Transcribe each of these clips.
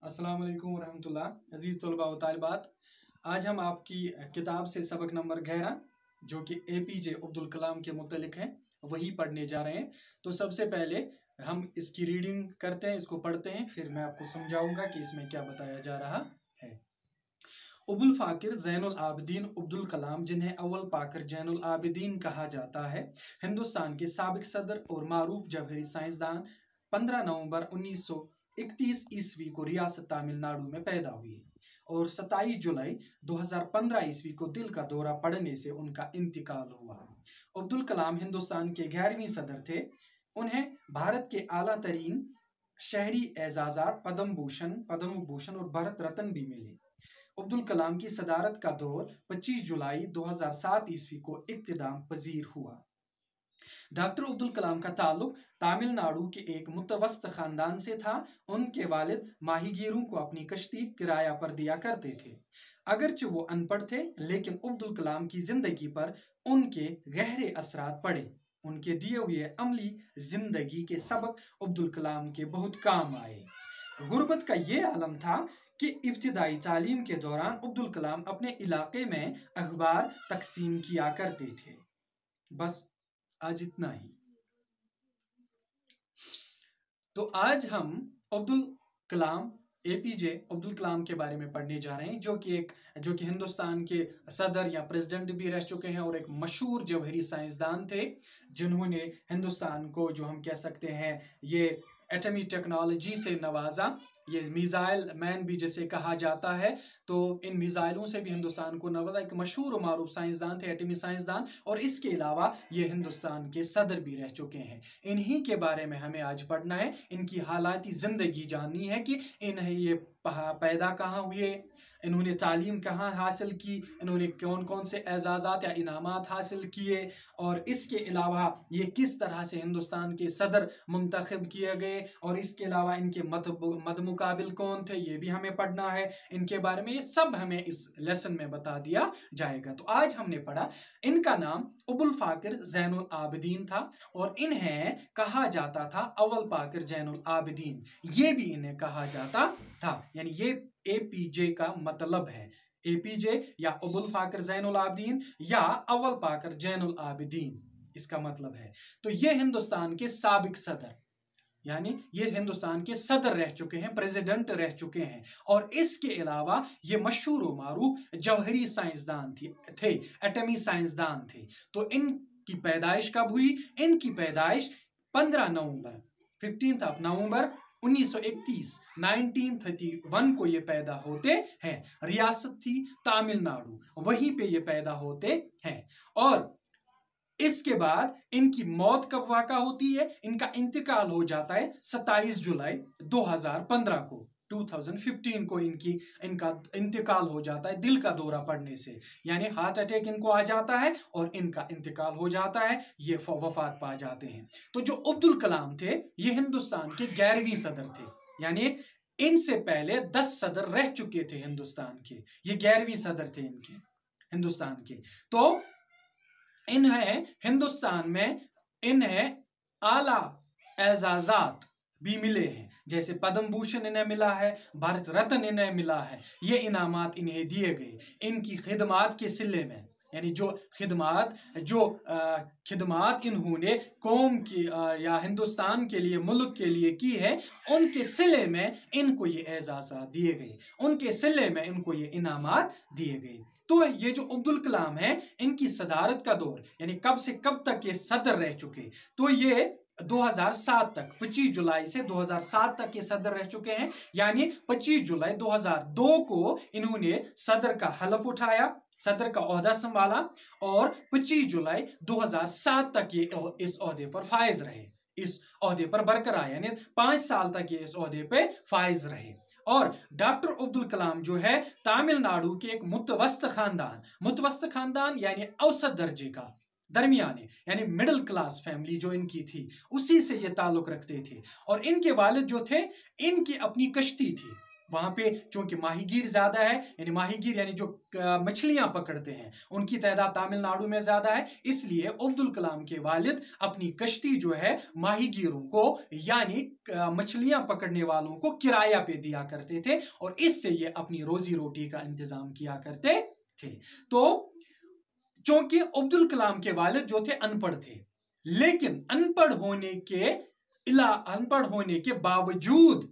अस्सलाम वालेकुम वरहमतुल्लाह। अजीज़ तलबा व तालिबात, आज हम आपकी किताब से सबक नंबर 11 जो कि APJ अब्दुल कलाम के मुतल्लिक है वही पढ़ने जा रहे हैं। तो सबसे पहले हम इसकी रीडिंग करते हैं, इसको पढ़ते हैं, फिर मैं आपको समझाऊंगा कि इसमें क्या बताया जा रहा है। अबुल फ़ाकिर ज़ैनुल आबिदीन अब्दुल कलाम, जिन्हें अव्वल पाकर ज़ैनुल आबिदीन कहा जाता है, हिंदुस्तान के साबिक सदर और मारूफ जौहरी साइंसदान 15 नवंबर 1931 ईस्वी को रियासत तमिलनाडु में पैदा हुए और 27 जुलाई 2015 ईस्वी को दिल का दौरा पड़ने से उनका इंतकाल हुआ। अब्दुल कलाम हिंदुस्तान के 11वें सदर थे। उन्हें भारत के आला तरीन शहरी एजाज़ात पद्म भूषण और भारत रत्न भी मिले। अब्दुल कलाम की सदारत का दौर 25 जुलाई 2007 ईस्वी को इख्तिताम पजीर हुआ। डॉक्टर अब्दुल कलाम का ताल्लुक तमिलनाडु के एक मुतवस्त खानदान से था। उनके वालिद माहीगीरों को अपनी कश्ती किराया पर दिया करते थे। अगरचे वो अनपढ़ थे, लेकिन अब्दुल कलाम की जिंदगी पर उनके गहरे असरात पड़े। उनके दिए हुए अमली जिंदगी के सबक अब्दुल कलाम के बहुत काम आए। गुर्बत का ये आलम था कि इब्तिदाई तालीम के दौरान अब्दुल कलाम अपने इलाके में अखबार तकसीम किया करते थे। बस आज इतना ही। तो आज हम अब्दुल कलाम APJ अब्दुल कलाम के बारे में पढ़ने जा रहे हैं, जो कि हिंदुस्तान के सदर या प्रेसिडेंट भी रह चुके हैं और एक मशहूर जौहरी साइंसदान थे, जिन्होंने हिंदुस्तान को, जो हम कह सकते हैं, ये एटमी टेक्नोलॉजी से नवाजा। ये मिसाइल मैन भी जिसे कहा जाता है, तो इन मिसाइलों से भी हिंदुस्तान को नवाजा। एक मशहूर और मारूफ साइंसदान थे, एटमी साइंसदान, और इसके अलावा ये हिंदुस्तान के सदर भी रह चुके हैं। इन्हीं के बारे में हमें आज पढ़ना है, इनकी हालाती ज़िंदगी जाननी है कि इन्हें ये पैदा कहाँ हुए, इन्होंने तालीम कहाँ हासिल की, इन्होंने कौन कौन से एजाज़ात या इनामात हासिल किए, और इसके अलावा ये किस तरह से हिंदुस्तान के सदर मुंतखब किए गए, और इसके अलावा इनके मद मुकाबिल कौन थे, ये भी हमें पढ़ना है। इनके बारे में ये सब हमें इस लेसन में बता दिया जाएगा। तो आज हमने पढ़ा, इनका नाम अबुल फ़ाकिर ज़ैनुल आबिदीन था और इन्हें कहा जाता था अव्वल फ़ाकिर ज़ैनुल आबिदीन। ये भी इन्हें कहा जाता था, यानी ये APJ का मतलब है। APJ या अबुल फ़ाकिर ज़ैनुल आबिदीन या अव्वल फ़ाकिर ज़ैनुल आबिदीन, इसका मतलब है। तो ये हिंदुस्तान के साबिक सदर, यानी ये हिंदुस्तान के सदर रह चुके हैं, प्रेसिडेंट रह चुके हैं, और इसके अलावा ये मशहूर व मारूफ जौहरी साइंसदान थे, एटमी साइंसदान थे। तो इनकी पैदाइश कब हुई? इनकी पैदाइश 15 नवंबर 1931 को ये पैदा होते हैं। रियासत थी तमिलनाडु, वहीं पे ये पैदा होते हैं। और इसके बाद इनकी मौत कब वाक़ा होती है? इनका इंतकाल हो जाता है 27 जुलाई 2015 को, 2015 को इनका इंतकाल हो जाता है दिल का दौरा पड़ने से, यानी हार्ट अटैक इनको आ जाता है और इनका इंतकाल हो जाता है, ये वफात पा जाते हैं। तो जो अब्दुल कलाम थे, ये हिंदुस्तान के 11वें सदर थे, यानी इनसे पहले 10 सदर रह चुके थे हिंदुस्तान के, ये 11वें सदर थे इनके हिंदुस्तान के। तो इन्हें हिंदुस्तान में इन्हें आला एजाज़ात भी मिले हैं, जैसे पद्म भूषण इन्हें मिला है, भारत रत्न इन्हें मिला है। ये इनामात इन्हें दिए गए इनकी खिदमात के सिले में, यानी जो खिदमात इन्होंने कौम की या हिंदुस्तान के लिए, मुल्क के लिए की है, उनके सिले में इनको ये एजाज़ात दिए गए, उनके सिले में इनको ये इनामात दिए गए। तो ये जो अब्दुल कलाम है, इनकी सदारत का दौर, यानी कब से कब तक ये सदर रह चुके, तो ये 2007 तक, 25 जुलाई से 2007 तक ये सदर रह चुके हैं। यानी 25 जुलाई 2002 को इन्होंने सदर का हलफ उठाया, सदर का ओहदा संभाला, और 25 जुलाई 2007 तक ये इस ओहदे पर फाइज रहे, इस ओहदे पर बरकरार, यानी 5 साल तक ये इस ओहदे पे फाइज रहे। और डॉक्टर अब्दुल कलाम जो है तमिलनाडु के एक मुतवस्त खानदान यानी औसत दर्जे का, दरमियाने, यानी मिडिल क्लास फैमिली जो इनकी थी, उसी से ये ताल्लुक रखते थे। और इनके वालिद जो थे, इनकी अपनी कश्ती थी, وہاں پہ چونکہ ماہی گیر زیادہ ہے، یعنی ماہی گیر یعنی جو مچھلیاں پکڑتے ہیں ان کی تعداد تامل ناڈو میں زیادہ ہے، اس لیے عبدالکلام کے والد اپنی کشتی جو ہے ماہی گیروں کو یعنی مچھلیاں پکڑنے والوں کو کرایہ پہ دیا کرتے تھے، اور اس سے یہ اپنی روزی روٹی کا انتظام کیا کرتے تھے۔ تو چونکہ عبدالکلام کے والد جو تھے ان پڑھ تھے، لیکن ان پڑھ ہونے کے باوجود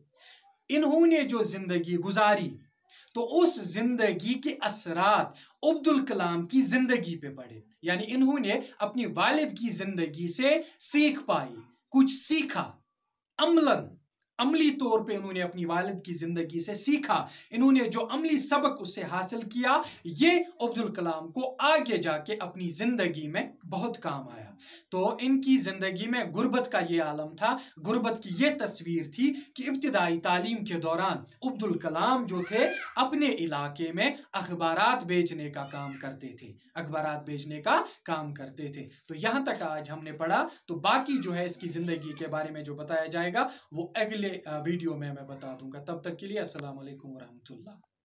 انہوں نے جو زندگی گزاری تو اس زندگی کے اثرات عبدالکلام کی زندگی پہ پڑے، یعنی انہوں نے اپنی والد کی زندگی سے سیکھ پائی، کچھ سیکھا، عملی طور پہ انہوں نے اپنی والد کی زندگی سے سیکھا، انہوں نے جو عملی سبق اس سے حاصل کیا، یہ عبدالکلام کو آگے جا کے اپنی زندگی میں بہت کام آیا۔ تو ان کی زندگی میں غربت کا یہ عالم تھا، غربت کی یہ تصویر تھی کہ ابتدائی تعلیم کے دوران عبدالکلام جو تھے اپنے علاقے میں اخبارات بیچنے کا کام کرتے تھے۔ تو یہاں تک آج ہم نے پڑھا، تو باقی جو ہے اس کی زندگی کے بارے میں جو بتایا جائے گا وہ اگلے ویڈیو میں بتا دوں گا۔ تب تک کے لیے السلام علیکم ورحمۃ اللہ۔